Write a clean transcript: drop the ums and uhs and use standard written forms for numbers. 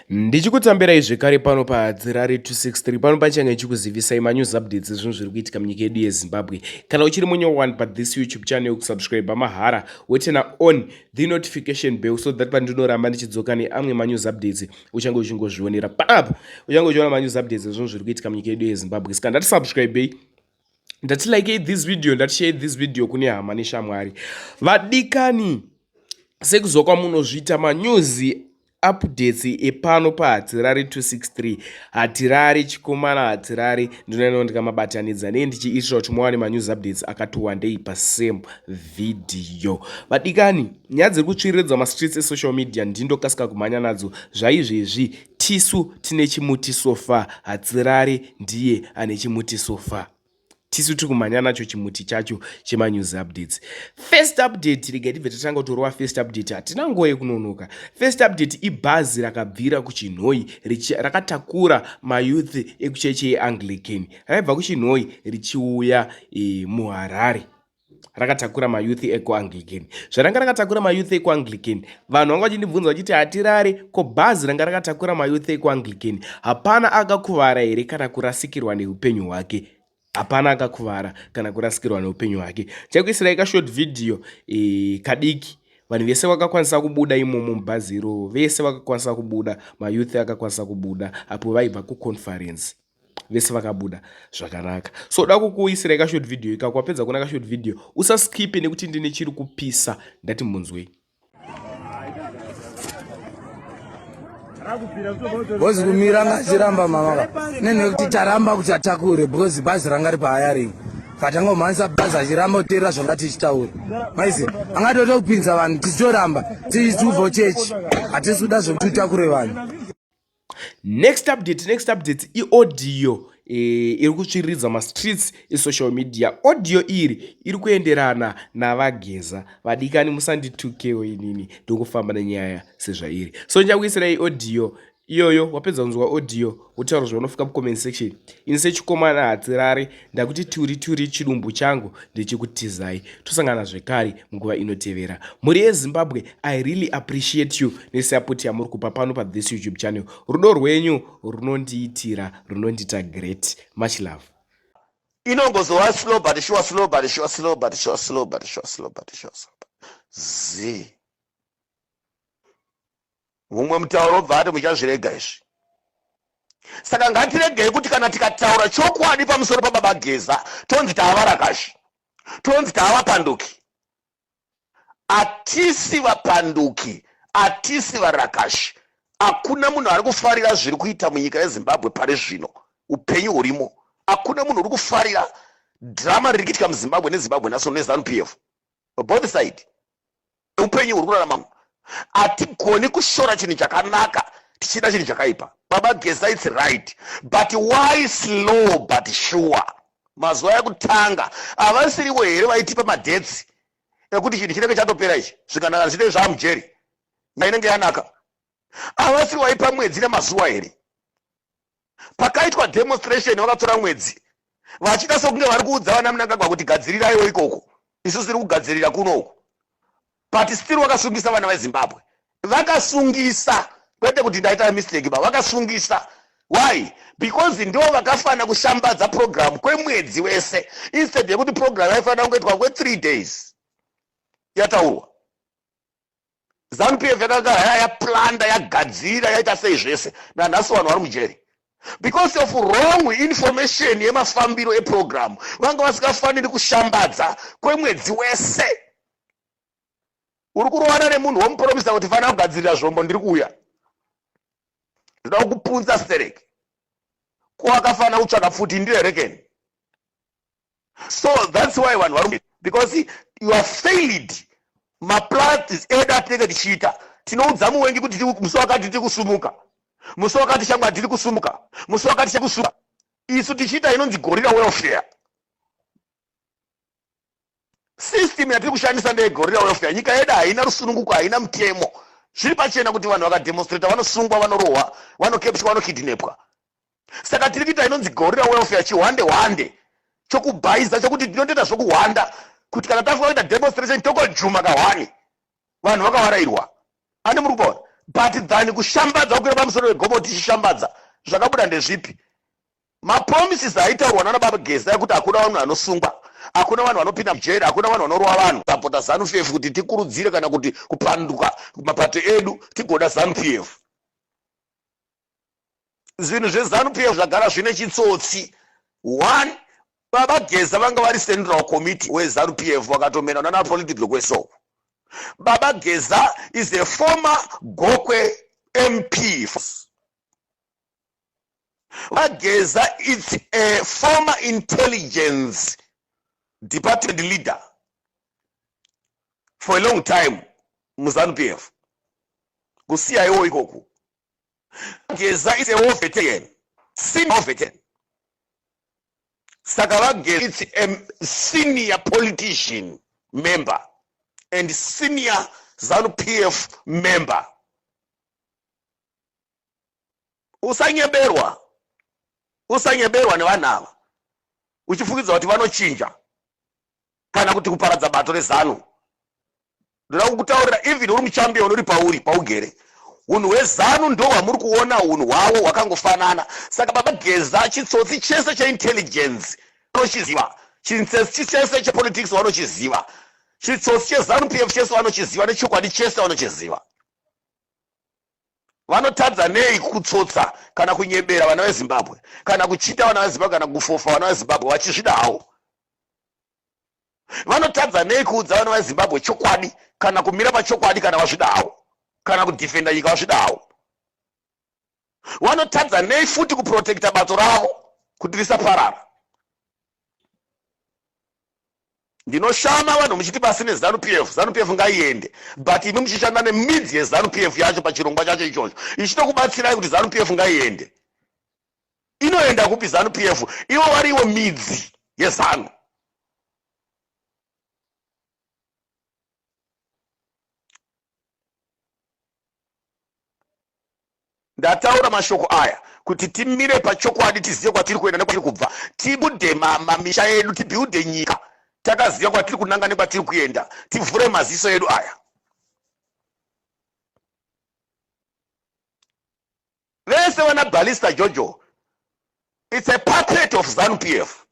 Ndichikutambirai zvekare pano paHadzirare 263 pano pachange chikuzivisai manews updates ezvinhu zviri kuitika munyika yedu yeZimbabwe. Kana uchiri munyo one pa this YouTube channel kusubscribe mahara wotena on the notification bell so that pandinoramba ndichidzoka neamwe manews updates uchange uchingozvionera panapa uchange uchiona manews updates ezvinhu zviri kuitika munyika yedu yeZimbabwe. Saka ndati subscribe, ndati like this video, ndati share this video kune hama neshamwari. Vadikani sekuzokwa munozviita manews updates epano paHadzirare 263 Hatirare chikomana Hatirare ndinoenda ndikamabatanidza ndichiitira kuti muwane manews updates akatowandei pasame video. Vadikani, nyaya dziri kutsviriridza mastreets esocial media ndindokasika kumhanya nadzo zvaizvezvi. Tisu tine chimuti sofa, Hatirare ndiye ane chimuti sofa. Tisu tiri kumhanya nacho chimuti chacho chemanews updates. First update regaitibve tatanga kutorwa first update hatina nguva yekunonoka. First update ibhazi rakabvira kuChinhoi rakatakura mayouth ekuchechi yeAnglican. Rakabva kuChinhoi richiuya muHarare. Rakatakura mayouth ekuAnglican. Zvaranga rakatakura mayouth ekuAnglican, vanhu vanga vachindibvunza vachiti Hatirare ko bhazi ranga rakatakura mayouth ekuAnglican hapana akakuvara here kana kurasikirwa neupenyu hwake? Hapana akakuvara kana kurasikirwa neupenyu hwake. Chakuisirai kashort video kadiki. Vanhu vese vakakwanisa kubuda imomo mubhazi iro, vese vakakwanisa kubuda, mayouth akakwanisa kubuda apo vaibva kuconference. Vese vakabuda zvakanaka. So da kukuisirai kashort video ikako wapedza kuona kashort video usaskipe nekuti ndine chiri kupisa. Ndati munzwei. Bozi kumira ngachiramba mama nekuti taramba kuti atakure because bhazi ranga ri pahiring katanga kumhanisa bhazi achiramba kuteerera zvanga tichitaura maizi angatode kupinza vanhu tichitoramba tichitubvo chechi hatisi kuda zvokuti utakure vanhu. Next update iaudio iri kutsviriridza mastreets esocial media. Audio iri kuenderana navageza. Vadikani musanditukewo inini ndokufamba nenyaya sezvairi. So ndichakuisirai audio iyoyo. Wapedza kunzwa audio wotaura zvaunofika mucomment section. Ini sechikomana Hatirare ndakuti turi chidumbu changu ndichikutizai. Tosangana zvekare munguva inotevera. Muri yeZimbabwe, I really appreciate you nesupport yamuri kupa pano pa this YouTube channel. Rudo rwenyu runondiitira, runondita great. Much love. Inongozova slow but sure, slow but sure, slow but sure, slow but sure, slow but sure. Z. Mumwe mutauro bvati muchazvirega izvi. Saka ngatiregei kuti kana tikataura chokwadi pamusoro pababa Geza tonzi tava Rakashi, tonzi tava Panduki. Atisi vapanduki, atisi vaRakashi. Hakuna munhu ari kufarira zviri kuita munyika yeZimbabwe pari zvino. Upenyu hurimo. Hakuna munhu uri kufarira drama riri kuitika muZimbabwe neZimbabwe National neZANU-PF. Both side. Upenyu huri kurarama. Hatigoni kushora chinhu chakanaka tichida chinhu chakaipa. Baba Geza, it's right, but why slow but sure? Mazuva ekutanga havasiriwo here vaitipa madhetsi ekuti chinhu chinenge chatopera ichi zvikanaka zvinenge zvamujeri inenge yanaka. Havasiri vaipa mwedzi nemazuva here. Pakaitwa demonstration vakatora mwedzi vachida sokunge vari kuudza vana Mnangagwa kuti gadzirirayo ikoko, isu tiri kugadzirira kunoku. But still vakasungisa vana veZimbabwe. Vakasungisa, kwete kuti ndaita mistake ba, vakasungisa. Why? Because ndo vakafana kushambadza program kwemwedzi wese instead yekuti program yaifana kungoitwa kwe3 days. Yataurwa. ZANU-PF yakanga yaplanda yagadzira yaita sei zvese nanhasi vanhu vari mujeri. Because of wrong information yemafambiro eprogram vanga vasikafaniri kushambadza kwemwedzi wese. Uri kurowana nemunhu womupromisa kuti fana kugadzirira zvombo ndiri kuuya. Ndoda kupunza stereki. Ko akafana kutsvaka futi ndirerekeni. So that's why vanhu vari because you have failed. Maplant is either tinenge tichiita. Tinoudza muwengi kuti musi wakati tiri kusumuka. Musi wakati shangwa tiri kusumuka. Musi wakati tiri kusumuka. Isu tichiita inonzi gorilla welfare. System yatiri kushandisa ndeye gorilla welfare. Nyika yedu haina rusununguko, haina mutemo. Zviri pachena kuti vanhu vakademonstrata vanosungwa, vanorohwa, vanokepswa, vanokidnapwa. Saka tiri kuita inonzi gorilla welfare, chihwande chokubhaiza chokuti tinondoita zvokuhwanda kuti kana tafika kuita demonstration tokojuma kahwani vanhu vakavarairwa. Ane muri kupaura but than kushambadza kukwira pamusoro wegomo tichishambadza zvakabuda ndezvipi? Mapromises aitaurwa nana baba Geza ekuti hakuna vanhu vanosungwa, hakuna vanhu vanopinda mujeri, hakuna vanhu vanorowa vanhu. Sapota ZANU-PF kuti tikurudzire kana kuti kupanduka kumapato edu tigoda ZANU-PF. Zvinhu zveZANU-PF zvagara zvine chitsotsi. One, baba Geza vanga vari central committee weZANU-PF vakatomena nana political kweso. Baba Geza is a former Gokwe MP. Baba Geza is a former intelligence department leader for a long time MuZANU-PF. CIO ikoku. Geza is a war veteran, senior veteran. Saka Geza is a senior politician member and senior ZANU-PF member. Usanyeberwa nevanhu ava uchifungidza kuti vanochinja kana kuti kuparadza bato reZANU. Ndoda kukutaurira even uri muchampion uri pauri paugere, unhu hweZANU ndo hwamuri kuona unhu hwavo hwakangofanana. Saka baba Geza chitsotsi chese cheintelligence vanochiziva, chitsotsi chese chepolitics vanochiziva, chitsotsi cheZANU-PF chese vanochiziva, nechokwadi chese vanochiziva. Vanotadza nei kutsotsa kana kunyebera vana veZimbabwe, kana kuchita vana veZimbabwe, kana kufofa vana veZimbabwe vachizvida havo? Vanotadza nei kuudza vana veZimbabwe chokwadi kana kumira pachokwadi kana vazvida havo, kana kudefenda nyika vazvida havo? Vanotadza nei futi kuprotecta bato ravo kuti risaparara? Ndinoshama vanhu muchiti basi neZANU-PF, ZANU-PF ngaiende, but imi muchishanda nemidzi yeZANU-PF yacho pachirongwa chacho ichocho. Ichitokubatsirai kuti ZANU-PF ngaiende. Inoenda kupi ZANU-PF? Ivo variwo midzi yeZANU. Ndataura mashoko aya kuti timire pachokwadi, tizive kwatiri kuenda nekwatiri kubva, tibude mamisha yedu, tibuilde nyika takaziva kwatiri kunanga nekwatiri kuenda, tivhure maziso edu aya. Vese vana Balista Jojo, it's a puppet of ZANU-PF.